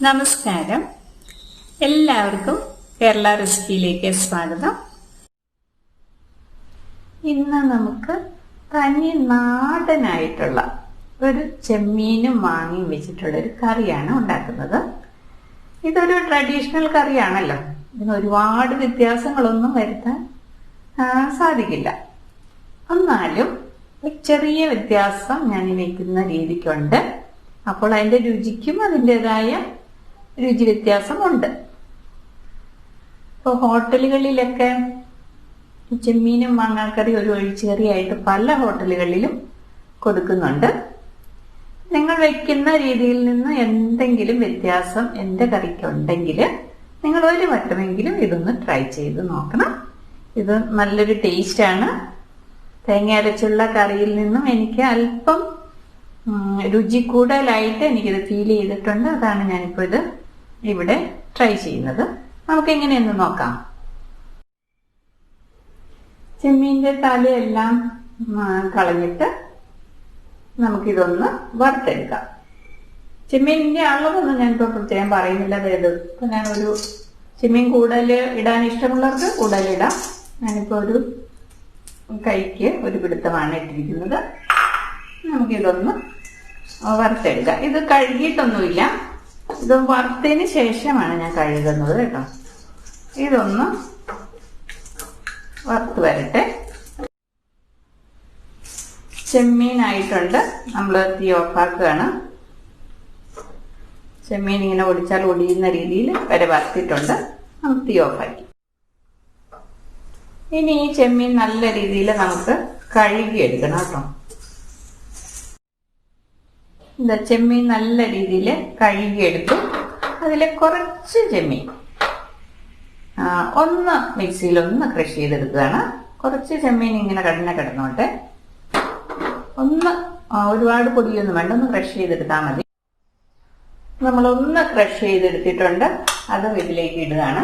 നമസ്കാരം, എല്ലാവർക്കും കേരള റെസിപ്പിയിലേക്ക് സ്വാഗതം. ഇന്ന് നമുക്ക് തനി നാടനായിട്ടുള്ള ഒരു ചെമ്മീനും മാങ്ങയും വെച്ചിട്ടുള്ള ഒരു കറിയാണ് ഉണ്ടാക്കുന്നത്. ഇതൊരു ട്രഡീഷണൽ കറിയാണല്ലോ. ഇതിന് ഒരുപാട് വ്യത്യാസങ്ങളൊന്നും വരുത്താൻ സാധിക്കില്ല. എന്നാലും ചെറിയ വ്യത്യാസം ഞാൻ വയ്ക്കുന്ന രീതിക്കുണ്ട്. അപ്പോൾ അതിന്റെ രുചിക്കും അതിൻ്റെതായ രുചി വ്യത്യാസമുണ്ട്. ഇപ്പോൾ ഹോട്ടലുകളിലൊക്കെ ചെമ്മീനും മാങ്ങാക്കറി ഒരു ഒഴിച്ചുകറിയായിട്ട് പല ഹോട്ടലുകളിലും കൊടുക്കുന്നുണ്ട്. നിങ്ങൾ വയ്ക്കുന്ന രീതിയിൽ നിന്ന് എന്തെങ്കിലും വ്യത്യാസം എൻ്റെ കറിക്കുണ്ടെങ്കിൽ നിങ്ങൾ ഒരു വട്ടമെങ്കിലും ഇതൊന്ന് ട്രൈ ചെയ്ത് നോക്കണം. ഇത് നല്ലൊരു ടേസ്റ്റാണ്. തേങ്ങ അരച്ചുള്ള കറിയിൽ നിന്നും എനിക്ക് അല്പം രുചി കൂടുതലായിട്ട് എനിക്കിത് ഫീൽ ചെയ്തിട്ടുണ്ട്. അതാണ് ഞാനിപ്പോൾ ഇത് ഇവിടെ ട്രൈ ചെയ്യുന്നത്. നമുക്ക് എങ്ങനെയെന്ന് നോക്കാം. ചെമ്മീൻ്റെ തലയെല്ലാം കളഞ്ഞിട്ട് നമുക്കിതൊന്ന് വറുത്തെടുക്കാം. ചെമ്മീനിന്റെ അളവൊന്നും ഞാനിപ്പോൾ പ്രത്യേകം പറയുന്നില്ല. അതായത് ഇപ്പൊ ഞാനൊരു ചെമ്മീൻ കൂടുതൽ ഇടാൻ ഇഷ്ടമുള്ളവർക്ക് കൂടുതലിടാം. ഞാനിപ്പോൾ ഒരു കൈക്ക് ഒരു പിടുത്തമാണ് ഇട്ടിരിക്കുന്നത്. നമുക്കിതൊന്ന് വറുത്തെടുക്കാം. ഇത് കഴുകിയിട്ടൊന്നുമില്ല, ഇത് വറുത്തതിന് ശേഷമാണ് ഞാൻ കഴുകുന്നത് കേട്ടോ. ഇതൊന്ന് വറുത്ത് വരട്ടെ. ചെമ്മീനായിട്ടുണ്ട്. നമ്മൾ തീ ഓഫാക്കുകയാണ്. ചെമ്മീൻ ഇങ്ങനെ ഒടിച്ചാൽ ഒടിയുന്ന രീതിയിൽ വരെ വറുത്തിട്ടുണ്ട്. നമുക്ക് തീ ഓഫാക്കി. ഇനി ഈ ചെമ്മീൻ നല്ല രീതിയിൽ നമുക്ക് കഴുകിയെടുക്കണം കേട്ടോ. എന്താ, ചെമ്മീൻ നല്ല രീതിയിൽ കഴുകിയെടുത്തു. അതിലെ കുറച്ച് ചെമ്മീൻ ഒന്ന് മിക്സിയിൽ ഒന്ന് ക്രഷ് ചെയ്തെടുക്കുകയാണ്. കുറച്ച് ചെമ്മീൻ ഇങ്ങനെ കിടന്നോട്ടെ. ഒരുപാട് പൊടിയൊന്നും വേണ്ട, ഒന്ന് ക്രഷ് ചെയ്തെടുത്താൽ മതി. നമ്മളൊന്ന് ക്രഷ് ചെയ്തെടുത്തിട്ടുണ്ട്. അതും ഇതിലേക്ക് ഇടുകയാണ്.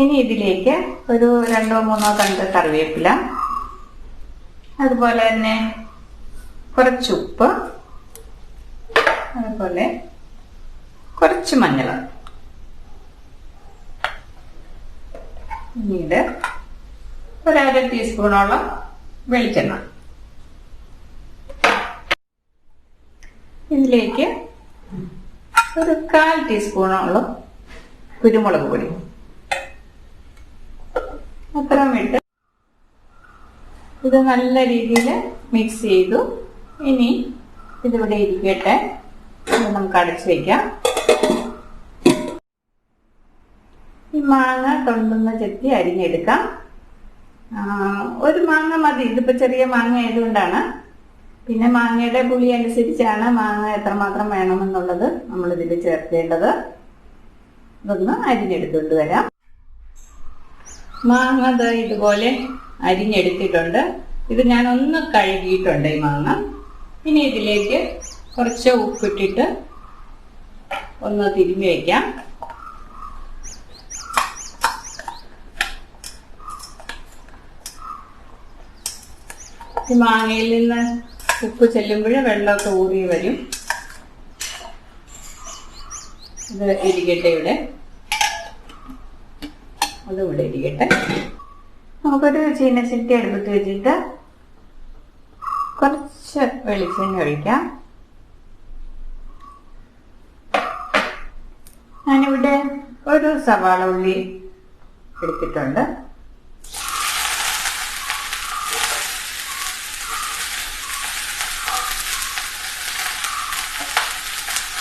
ഇനി ഇതിലേക്ക് ഒരു 2-3 തണ്ട് കറിവേപ്പില, അതുപോലെ തന്നെ കുറച്ച് ഉപ്പ്, അതുപോലെ കുറച്ച് മഞ്ഞൾ, പിന്നീട് ഒരു 1/2 ടീസ്പൂണോളം വെളിച്ചെണ്ണ. ഇതിലേക്ക് ഒരു 1/4 ടീസ്പൂണോളം കുരുമുളക് പൊടി, അത്രയും ഇട്ട് ഇത് നല്ല രീതിയിൽ മിക്സ് ചെയ്തു. ഇനി ഇതിവിടെ ഇരിക്കട്ടെ. ഇത് നമുക്ക് അടച്ചു വയ്ക്കാം. ഈ മാങ്ങ തൊണ്ടുന്ന ചെത്തി അരിഞ്ഞെടുക്കാം. ഒരു മാങ്ങ മതി. ഇതിപ്പോ ചെറിയ മാങ്ങ ആയതുകൊണ്ടാണ്. പിന്നെ മാങ്ങയുടെ പുളി അനുസരിച്ചാണ് മാങ്ങ എത്രമാത്രം വേണമെന്നുള്ളത് നമ്മളിതിൽ ചേർക്കേണ്ടത്. ഇതൊന്ന് അരിഞ്ഞെടുത്തുകൊണ്ട് വരാം. മാങ്ങ ഇതുപോലെ അരിഞ്ഞെടുത്തിട്ടുണ്ട്. ഇത് ഞാൻ ഒന്ന് കഴുകിയിട്ടുണ്ട് ഈ മാങ്ങ. ഇനി ഇതിലേക്ക് കുറച്ച് ഉപ്പിട്ടിട്ട് ഒന്ന് തിരുമ്മി വയ്ക്കാം. ഈ മാങ്ങയിൽ നിന്ന് ഉപ്പ് ചെല്ലുമ്പോൾ വെള്ളമൊക്കെ ഊറി വരും. ഇത് ഇരിക്കട്ടെ ഇവിടെ, അതിവിടെ ഇരിക്കട്ടെ. നമുക്കൊരു ചീനച്ചട്ടി അടുപ്പത്ത് വെച്ചിട്ട് കുറച്ച് വെളിച്ചെണ്ണ ഒഴിക്കാം. ഞാനിവിടെ ഒരു സവാള ഉള്ളി എടുത്തിട്ടുണ്ട്.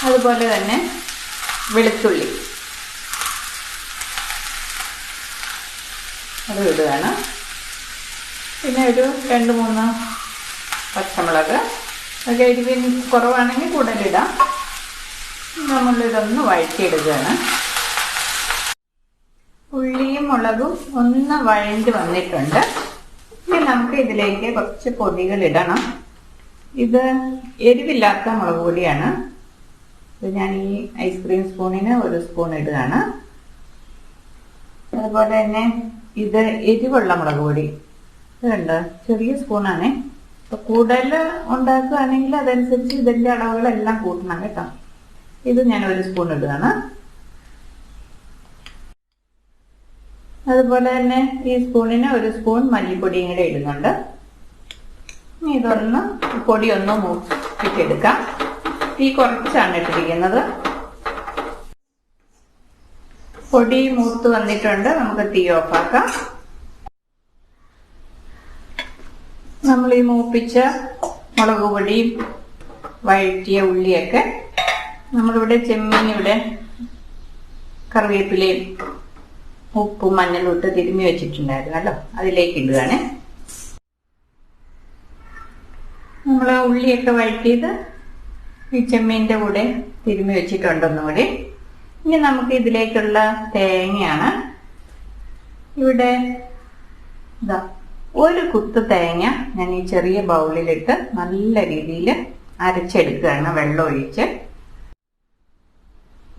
അതുപോലെ തന്നെ വെളുത്തുള്ളി അത് ഇടുകയാണ്. പിന്നെ ഒരു 2-3 പച്ചമുളക്. ഒക്കെ എരിവിന് കുറവാണെങ്കിൽ കൂടുതലിടാം. നമ്മളിതൊന്ന് വഴറ്റിയെടുക്കുകയാണ്. ഉള്ളിയും മുളകും ഒന്ന് വഴണ്ടി വന്നിട്ടുണ്ട്. ഇനി നമുക്ക് ഇതിലേക്ക് കുറച്ച് പൊടികൾ ഇടണം. ഇത് എരിവില്ലാത്ത മുളക് പൊടിയാണ്. ഇത് ഞാൻ ഈ ഐസ്ക്രീം സ്പൂണിന് 1 സ്പൂൺ ഇടുകയാണ്. അതുപോലെ തന്നെ ഇത് എരിവുള്ള മുളക് പൊടി. ഇത് കണ്ടോ, ചെറിയ സ്പൂണാണേ. കൂടുതൽ ഉണ്ടാക്കുകയാണെങ്കിൽ അതനുസരിച്ച് ഇതിന്റെ അളവുകളെല്ലാം കൂട്ടണം കേട്ടോ. ഇത് ഞാൻ 1 സ്പൂൺ ഇടുകയാണ്. അതുപോലെ തന്നെ ഈ സ്പൂണിന് 1 സ്പൂൺ മല്ലിപ്പൊടിയും കൂടെ ഇടുന്നുണ്ട്. ഇതൊന്ന് പൊടിയൊന്ന് മൂപ്പിച്ചെടുക്കാം. തീ കുറച്ചാണ് ഇട്ടിരിക്കുന്നത്. പൊടി മൂത്ത് വന്നിട്ടുണ്ട്. നമുക്ക് തീ ഓഫാക്കാം. നമ്മൾ ഈ മൂപ്പിച്ച മുളക് പൊടിയും വഴറ്റിയ ഉള്ളിയൊക്കെ നമ്മളിവിടെ ചെമ്മീൻ, ഇവിടെ കറിവേപ്പിലയും ഉപ്പും മഞ്ഞളും ഇട്ട് തിരുമ്മി വെച്ചിട്ടുണ്ടായിരുന്നല്ലോ, അതിലേക്ക് ഇടുകയാണ്. നമ്മൾ ഉള്ളിയൊക്കെ വഴറ്റിയത് ഈ ചെമ്മീൻ്റെ കൂടെ തിരുമ്മി വെച്ചിട്ടുണ്ടെന്നും കൂടി. ഇനി നമുക്ക് ഇതിലേക്കുള്ള തേങ്ങയാണ്. ഇവിടെ ഇതാ 1 കുത്ത് തേങ്ങ ഞാൻ ഈ ചെറിയ ബൗളിലിട്ട് നല്ല രീതിയിൽ അരച്ചെടുക്കുകയാണ്, വെള്ളം ഒഴിച്ച്.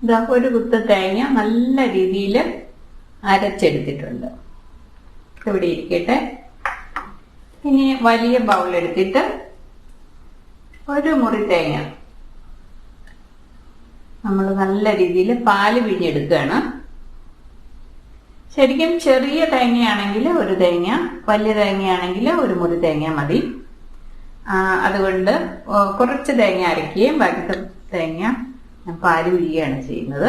ഇതാ 1 കുത്ത് തേങ്ങ നല്ല രീതിയിൽ അരച്ചെടുത്തിട്ടുണ്ട്. ഇവിടെ ഇരിക്കട്ടെ. ഇനി വലിയ ബൗളെടുത്തിട്ട് 1 മുറി തേങ്ങ നമ്മൾ നല്ല രീതിയിൽ പാല് പിഴിഞ്ഞെടുക്കുകയാണ്. ശരിക്കും ചെറിയ തേങ്ങയാണെങ്കിൽ 1 തേങ്ങ, വലിയ തേങ്ങയാണെങ്കിൽ 1 മുറി തേങ്ങ മതി. അതുകൊണ്ട് കുറച്ച് തേങ്ങ അരയ്ക്കുകയും ബാക്കി തേങ്ങ ഞാൻ പാല് പിഴിയുകയാണ് ചെയ്യുന്നത്.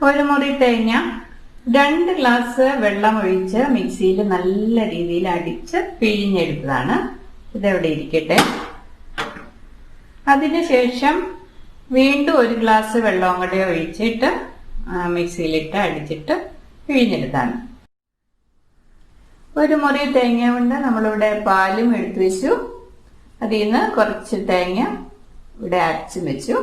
1 മുറി തേങ്ങ 2 ഗ്ലാസ് വെള്ളം ഒഴിച്ച് മിക്സിയിൽ നല്ല രീതിയിൽ അടിച്ച് പിഴിഞ്ഞെടുത്തതാണ്. ഇതെവിടെ ഇരിക്കട്ടെ. അതിനുശേഷം വീണ്ടും 1 ഗ്ലാസ് വെള്ളവും കൂടെ ഒഴിച്ചിട്ട് മിക്സിയിലിട്ട് അടിച്ചിട്ട് പിഴിഞ്ഞെടുത്താണ്. 1 മുറി തേങ്ങ കൊണ്ട് നമ്മളിവിടെ പാലും എടുത്തു വെച്ചു. അതിൽ നിന്ന് കുറച്ച് തേങ്ങ ഇവിടെ അരച്ചും വെച്ചു.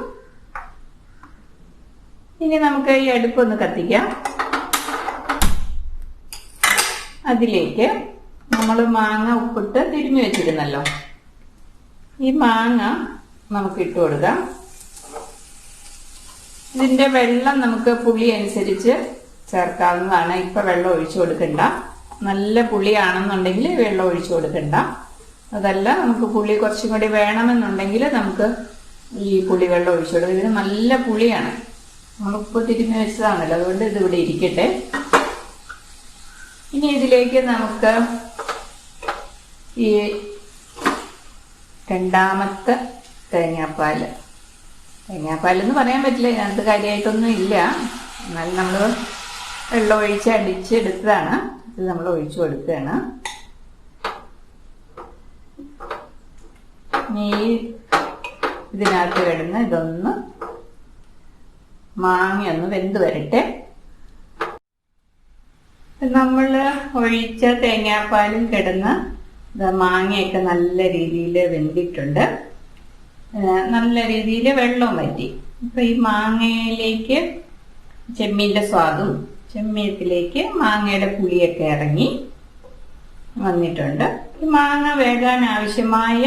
ഇനി നമുക്ക് ഈ അടുപ്പൊന്ന് കത്തിക്കാം. അതിലേക്ക് നമ്മൾ മാങ്ങ ഉപ്പിട്ട് തിരുമ്മി വെച്ചിരുന്നല്ലോ, ഈ മാങ്ങ നമുക്ക് ഇട്ട് കൊടുക്കാം. ഇതിന്റെ വെള്ളം നമുക്ക് പുളി അനുസരിച്ച് ചേർക്കാവുന്നതാണ്. ഇപ്പൊ വെള്ളം ഒഴിച്ചു കൊടുക്കണ്ട. നല്ല പുളിയാണെന്നുണ്ടെങ്കിൽ വെള്ളം ഒഴിച്ചു കൊടുക്കണ്ട. അതല്ല നമുക്ക് പുളി കുറച്ചും കൂടി വേണമെന്നുണ്ടെങ്കിൽ നമുക്ക് ഈ പുളി വെള്ളം ഒഴിച്ചു കൊടുക്കും. ഇതിന് നല്ല പുളിയാണ്, നമ്മളിപ്പോൾ തിരുമ്മി വെച്ചതാണല്ലോ, അതുകൊണ്ട് ഇതിവിടെ ഇരിക്കട്ടെ. ഇനി ഇതിലേക്ക് നമുക്ക് ഈ രണ്ടാമത്തെ തേങ്ങാപ്പാൽ എന്ന് പറയാൻ പറ്റില്ല, ഇതിനകത്ത് കാര്യമായിട്ടൊന്നും ഇല്ല. എന്നാലും നമ്മൾ വെള്ളം ഒഴിച്ച് അടിച്ചെടുത്തതാണ്. ഇത് നമ്മൾ ഒഴിച്ചു കൊടുക്കുകയാണ്. ഇനി ഇതിനകത്ത് കിടന്ന് ഇതൊന്ന് മാങ്ങയൊന്ന് വെന്ത് വരട്ടെ. നമ്മൾ ഒഴിച്ച തേങ്ങാപ്പാലും കിടന്ന് മാങ്ങയൊക്കെ നല്ല രീതിയിൽ വെന്തിട്ടുണ്ട്. നല്ല രീതിയിൽ വെള്ളവും വറ്റി. ഇപ്പൊ ഈ മാങ്ങയിലേക്ക് ചെമ്മീന്റെ സ്വാദും ചെമ്മീനത്തിലേക്ക് മാങ്ങയുടെ പുളിയൊക്കെ ഇറങ്ങി വന്നിട്ടുണ്ട്. ഈ മാങ്ങ വേകാൻ ആവശ്യമായ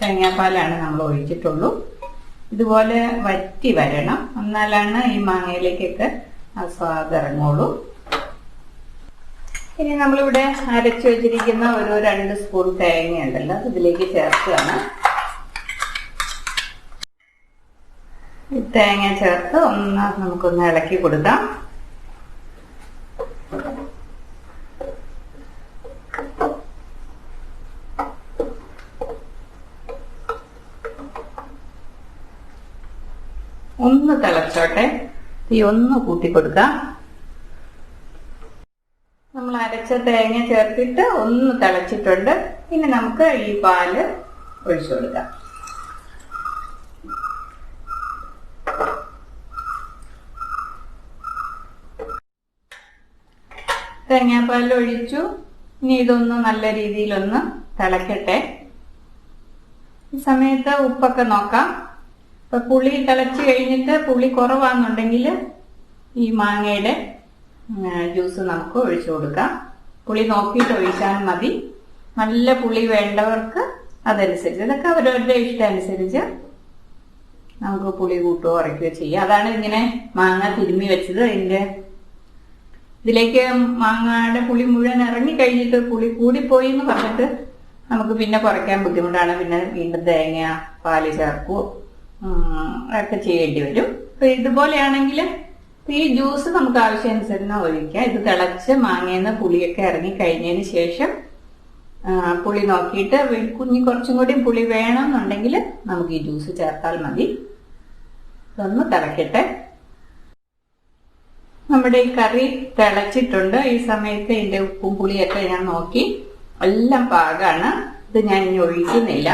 തേങ്ങാപ്പാലാണ് നമ്മൾ ഒഴിച്ചിട്ടുള്ളൂ. ഇതുപോലെ വറ്റി വരണം, എന്നാലാണ് ഈ മാങ്ങയിലേക്കൊക്കെ ആ സ്വാദ് ഇറങ്ങുള്ളൂ. ഇനി നമ്മളിവിടെ അരച്ചു വെച്ചിരിക്കുന്ന ഒരു 2 സ്പൂൺ തേങ്ങ ഉണ്ടല്ലോ, ഇതിലേക്ക് ചേർക്കുകയാണ്. ഈ തേങ്ങ ചേർത്ത് നമുക്കൊന്ന് ഇളക്കി കൊടുക്കാം. ഒന്ന് തിളച്ചോട്ടെ, തീ ഒന്ന് കൂട്ടി കൊടുക്കാം. നമ്മൾ അരച്ച തേങ്ങ ചേർത്തിട്ട് ഒന്ന് തിളച്ചിട്ടുണ്ട്. ഇനി നമുക്ക് ഈ പാല് ഒഴിച്ചു കൊടുക്കാം. തേങ്ങാപ്പാൽ ഒഴിച്ചു. ഇനി ഇതൊന്ന് നല്ല രീതിയിലൊന്ന് തിളക്കട്ടെ. ഈ സമയത്ത് ഉപ്പൊക്കെ നോക്കാം. ഇപ്പൊ പുളി തിളച്ച് കഴിഞ്ഞിട്ട് പുളി കുറവാണെന്നുണ്ടെങ്കിൽ ഈ മാങ്ങയുടെ ജ്യൂസ് നമുക്ക് ഒഴിച്ചു കൊടുക്കാം. പുളി നോക്കിയിട്ട് ഒഴിച്ചാൽ മതി. നല്ല പുളി വേണ്ടവർക്ക് അതനുസരിച്ച്, ഇതൊക്കെ അവരവരുടെ ഇഷ്ടം അനുസരിച്ച് നമുക്ക് പുളി കൂട്ടുകയോ കുറയ്ക്കുകയോ ചെയ്യാം. അതാണ് ഇങ്ങനെ മാങ്ങ തിരുമ്മി വെച്ചത്. ഇതിന്റെ ഇതിലേക്ക് മാങ്ങയുടെ പുളി മുഴുവൻ ഇറങ്ങി കഴിഞ്ഞിട്ട് പുളി കൂടിപ്പോയി എന്ന് പറഞ്ഞിട്ട് നമുക്ക് പിന്നെ കുറയ്ക്കാൻ ബുദ്ധിമുട്ടാണ്. പിന്നെ വീണ്ടും തേങ്ങ പാല് ചേർക്കുകയോ ഒക്കെ ചെയ്യേണ്ടി വരും. അപ്പൊ ഇതുപോലെയാണെങ്കിൽ ഈ ജ്യൂസ് നമുക്ക് ആവശ്യാനുസരണം ഒഴിക്കാം. ഇത് തിളച്ച് മാങ്ങയെന്ന് പുളിയൊക്കെ ഇറങ്ങി കഴിഞ്ഞതിന് ശേഷം പുളി നോക്കിയിട്ട് കുറച്ചും കൂടി പുളി വേണമെന്നുണ്ടെങ്കിൽ നമുക്ക് ഈ ജ്യൂസ് ചേർത്താൽ മതി. ഇതൊന്ന് തിളക്കട്ടെ. നമ്മുടെ ഈ കറി തിളച്ചിട്ടുണ്ട്. ഈ സമയത്ത് ഇതിന്റെ ഉപ്പും പുളിയൊക്കെ ഞാൻ നോക്കി എല്ലാം പാകാണ്. ഇത് ഞാൻ ഇനി ഒഴിക്കുന്നില്ല.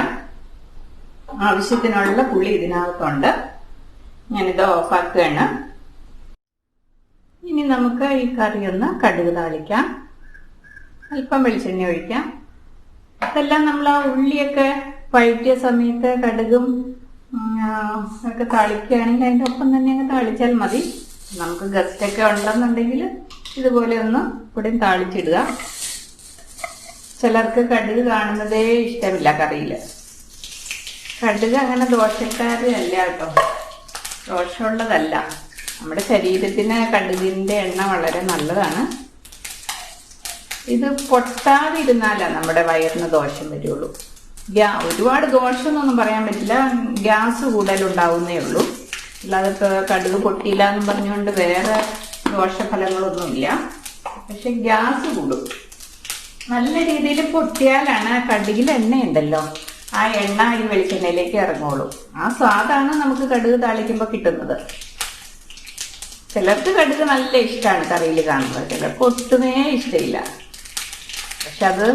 ആവശ്യത്തിനുള്ള പുളി ഇതിനകത്തുണ്ട്. ഞാനിത് ഓഫാക്കുകയാണ്. ഇനി നമുക്ക് ഈ കറി ഒന്ന് കടുക് താളിക്കാം. അല്പം വെളിച്ചെണ്ണ ഒഴിക്കാം. ഇതെല്ലാം നമ്മൾ ആ ഉള്ളിയൊക്കെ വഴറ്റിയ സമയത്ത് കടുകും ഒക്കെ താളിക്കുകയാണെങ്കിൽ അതിൻ്റെ ഒപ്പം തന്നെ അങ്ങ് താളിച്ചാൽ മതി. നമുക്ക് ഗസ്റ്റൊക്കെ ഉണ്ടെന്നുണ്ടെങ്കിൽ ഇതുപോലെ ഒന്ന് ഇവിടെ താളിച്ചിടുക. ചിലർക്ക് കടുക് കാണുന്നതേ ഇഷ്ടമില്ല കറിയിൽ. കടുക് അങ്ങനെ ദോഷക്കാരല്ല കേട്ടോ, ദോഷമുള്ളതല്ല. നമ്മുടെ ശരീരത്തിന് കടുകിന്റെ എണ്ണ വളരെ നല്ലതാണ്. ഇത് പൊട്ടാതിരുന്നാലാണ് നമ്മുടെ വയറിന് ദോഷം വരുള്ളൂ. ഒരുപാട് ദോഷമൊന്നും പറയാൻ പറ്റില്ല, ഗ്യാസ് കൂടുതലുണ്ടാവുന്നേ ഉള്ളൂ. അല്ലാതെ കടുക് പൊട്ടിയില്ല എന്ന് പറഞ്ഞുകൊണ്ട് വേറെ ദോഷഫലങ്ങളൊന്നുമില്ല. പക്ഷെ ഗ്യാസ് കൂടും. നല്ല രീതിയിൽ പൊട്ടിയാലാണ് കടുകിൽ എണ്ണയുണ്ടല്ലോ, ആ എണ്ണ ഈ വെളിച്ചെണ്ണയിലേക്ക് ഇറങ്ങുള്ളൂ. ആ സ്വാദാണ് നമുക്ക് കടുക് താളിക്കുമ്പോൾ കിട്ടുന്നത്. ചിലർക്ക് കടുക് നല്ല ഇഷ്ടമാണ് കറിയിൽ കാണുന്നത്, ചിലർക്ക് ഒട്ടുമേ ഇഷ്ടമില്ല. പക്ഷെ അത്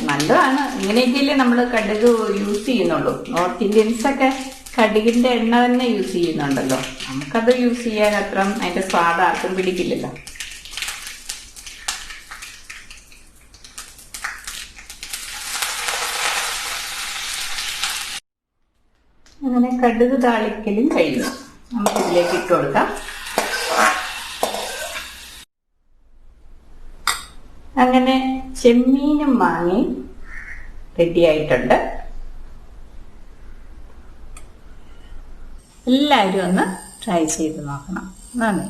നല്ലതാണ്. ഇങ്ങനെയൊക്കെയല്ലേ നമ്മൾ കടുക് യൂസ് ചെയ്യുന്നുള്ളൂ. നോർത്ത് ഇന്ത്യൻസ് ഒക്കെ കടുകിന്റെ എണ്ണ തന്നെ യൂസ് ചെയ്യുന്നുണ്ടല്ലോ. നമുക്കത് യൂസ് ചെയ്യാൻ അത്ര അതിന്റെ സ്വാദ് ആർക്കും പിടിക്കില്ലല്ലോ. അങ്ങനെ കടുക് താളിക്കലും കഴിഞ്ഞു. നമുക്കിതിലേക്ക് ഇട്ട് കൊടുക്കാം. അങ്ങനെ ചെമ്മീനും മാങ്ങയും റെഡിയായിട്ടുണ്ട്. എല്ലാവരും ഒന്ന് ട്രൈ ചെയ്ത് നോക്കണം. നന്ദി.